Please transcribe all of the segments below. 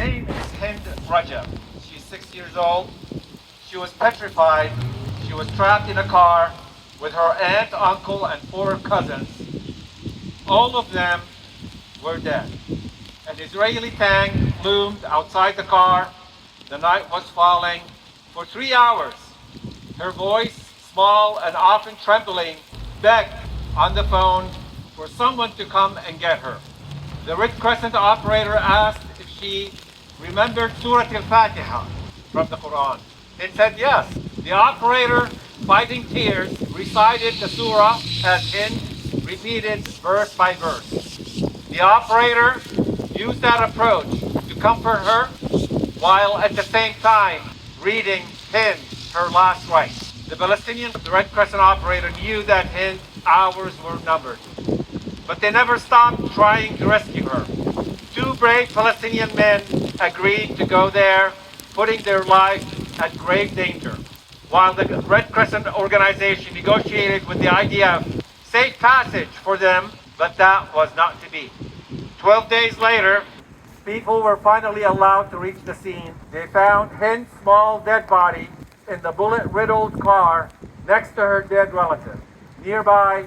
name is Hind Rajab. She's 6 years old. She was petrified. She was trapped in a car with her aunt, uncle, and 4 cousins. All of them were dead. An Israeli tank loomed outside the car. The night was falling. For 3 hours, her voice, small and often trembling, begged on the phone for someone to come and get her. The Red Crescent operator asked if she remembered Surah Al-Fatiha from the Quran. It said yes. The operator, fighting tears, recited the surah as Hind repeated verse by verse. The operator used that approach to comfort her while at the same time reading Hind her last rites. The Palestinian Red Crescent operator knew that Hind's hours were numbered, but they never stopped trying to rescue her. 2 brave Palestinian men agreed to go there, putting their lives at grave danger, while the Red Crescent organization negotiated with the idea of safe passage for them, but that was not to be. 12 days later, people were finally allowed to reach the scene. They found Hind's small dead body in the bullet-riddled car next to her dead relative. Nearby,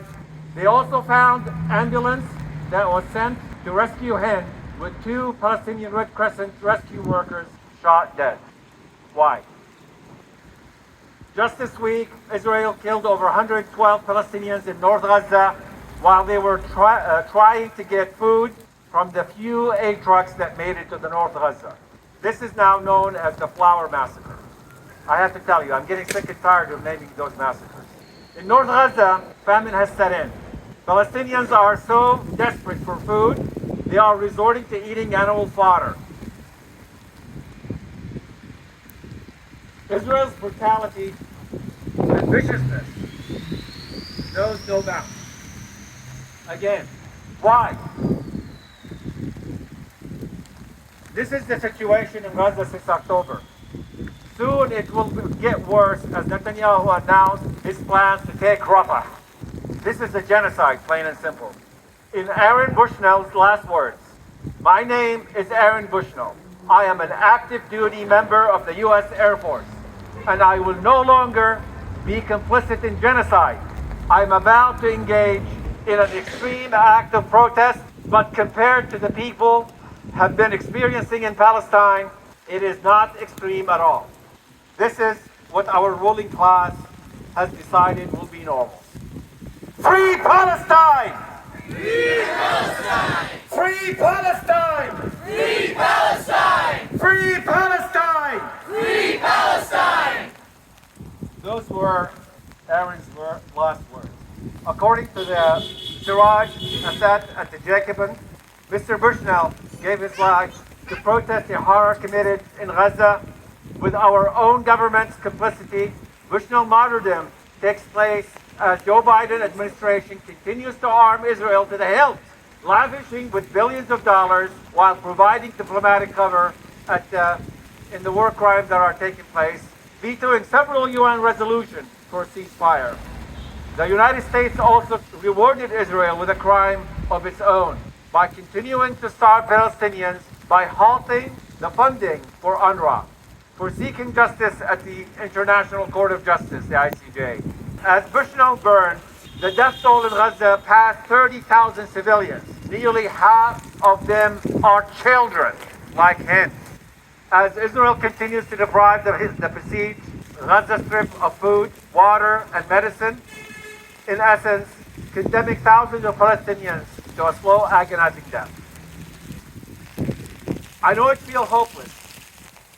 they also found an ambulance that was sent to rescue Hind with 2 Palestinian Red Crescent rescue workers shot dead. Why? Just this week, Israel killed over 112 Palestinians in North Gaza while they were trying to get food from the few aid trucks that made it to the North Gaza. This is now known as the Flower Massacre. I have to tell you, I'm getting sick and tired of naming those massacres. In North Gaza, famine has set in. Palestinians are so desperate for food, they are resorting to eating animal fodder. Israel's brutality and viciousness knows no bounds. Again, why? This is the situation in Gaza since October. Soon it will get worse as Netanyahu announced his plans to take Rafah. This is a genocide, plain and simple. In Aaron Bushnell's last words, "My name is Aaron Bushnell. I am an active duty member of the U.S. Air Force, and I will no longer be complicit in genocide. I am about to engage in an extreme act of protest, but compared to the people have been experiencing in Palestine, it is not extreme at all. This is what our ruling class has decided will be normal. Free Palestine! Free Palestine! Free Palestine! Free Palestine! Free Palestine! Free Palestine! Those were Aaron's last words. According to the Siraj, Assad, and the Jacobin, Mr. Bushnell gave his life to protest the horror committed in Gaza. With our own government's complicity, Bushnell martyrdom takes place as Joe Biden administration continues to arm Israel to the hilt, lavishing with billions of dollars while providing diplomatic cover in the war crimes that are taking place, vetoing several UN resolutions for ceasefire. The United States also rewarded Israel with a crime of its own by continuing to starve Palestinians by halting the funding for UNRWA, for seeking justice at the International Court of Justice, the ICJ. As Bushnell burned, the death toll in Gaza passed 30,000 civilians. Nearly half of them are children, like him. As Israel continues to deprive the besieged Gaza Strip of food, water, and medicine, in essence, condemning thousands of Palestinians to a slow, agonizing death. I know it feels hopeless,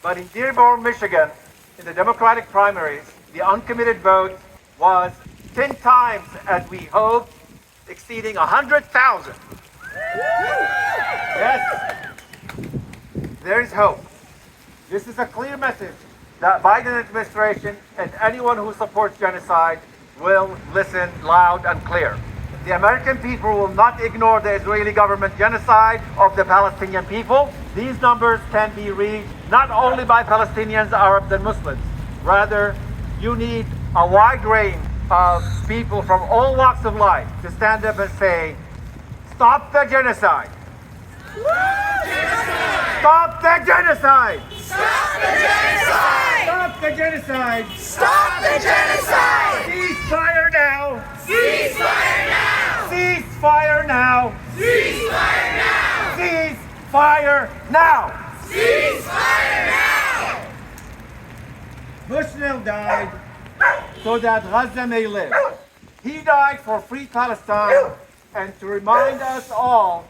but in Dearborn, Michigan, in the Democratic primaries, the uncommitted vote was 10 times as we hoped, exceeding 100,000. Yes, there is hope. This is a clear message that Biden administration and anyone who supports genocide will listen loud and clear. The American people will not ignore the Israeli government genocide of the Palestinian people. These numbers can be reached not only by Palestinians, Arabs, and Muslims. Rather, you need a wide range of people from all walks of life to stand up and say, stop the genocide. Genocide! Stop the genocide! Stop the genocide! Stop the genocide! Stop the genocide! Ceasefire now! Ceasefire now! Ceasefire now! Ceasefire now! Ceasefire now! Ceasefire now! Bushnell died so that Gaza may live. He died for free Palestine and to remind us all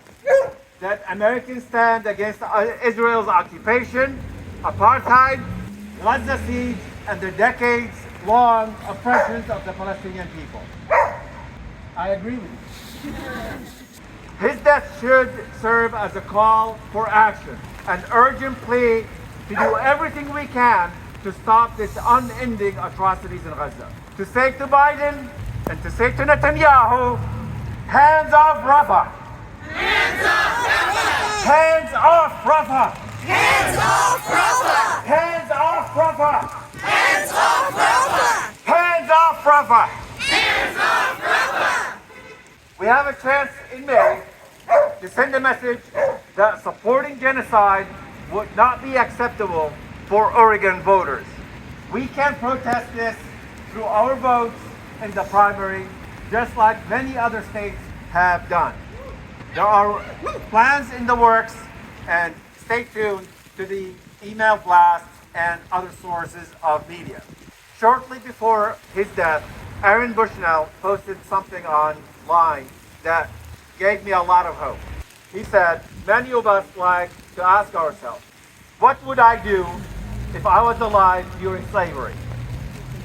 that Americans stand against Israel's occupation, apartheid, Gaza siege, and the decades-long oppressions of the Palestinian people. I agree with you. His death should serve as a call for action, an urgent plea to do everything we can to stop this unending atrocities in Gaza. To say to Biden and to say to Netanyahu, hands off Rafah! Hands off Rafah! Hands off Rafah! Hands off Rafah! Hands off Rafah! Hands off Rafah! Hands off Rafah! Hands off Rafah! We have a chance in May to send a message that supporting genocide would not be acceptable for Oregon voters. We can protest this through our votes in the primary, just like many other states have done. There are plans in the works, and stay tuned to the email blasts and other sources of media. Shortly before his death, Aaron Bushnell posted something online that gave me a lot of hope. He said, many of us like to ask ourselves, what would I do if I was alive during slavery,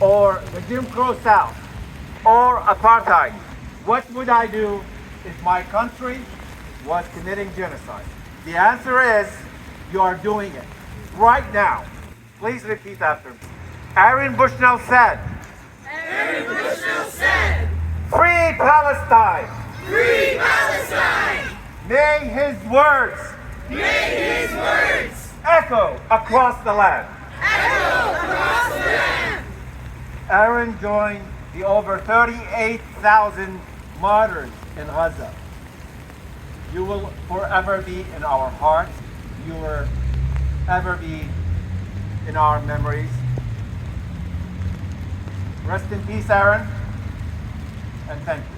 or the Jim Crow South, or apartheid? What would I do if my country was committing genocide? The answer is, you are doing it right now. Please repeat after me. Aaron Bushnell said, Aaron Bushnell said, free Palestine. free Palestine! May his words May his words echo across the land. echo across the land! Aaron joined the over 38,000 martyrs in Gaza. You will forever be in our hearts. You will ever be in our memories. Rest in peace, Aaron, and thank you.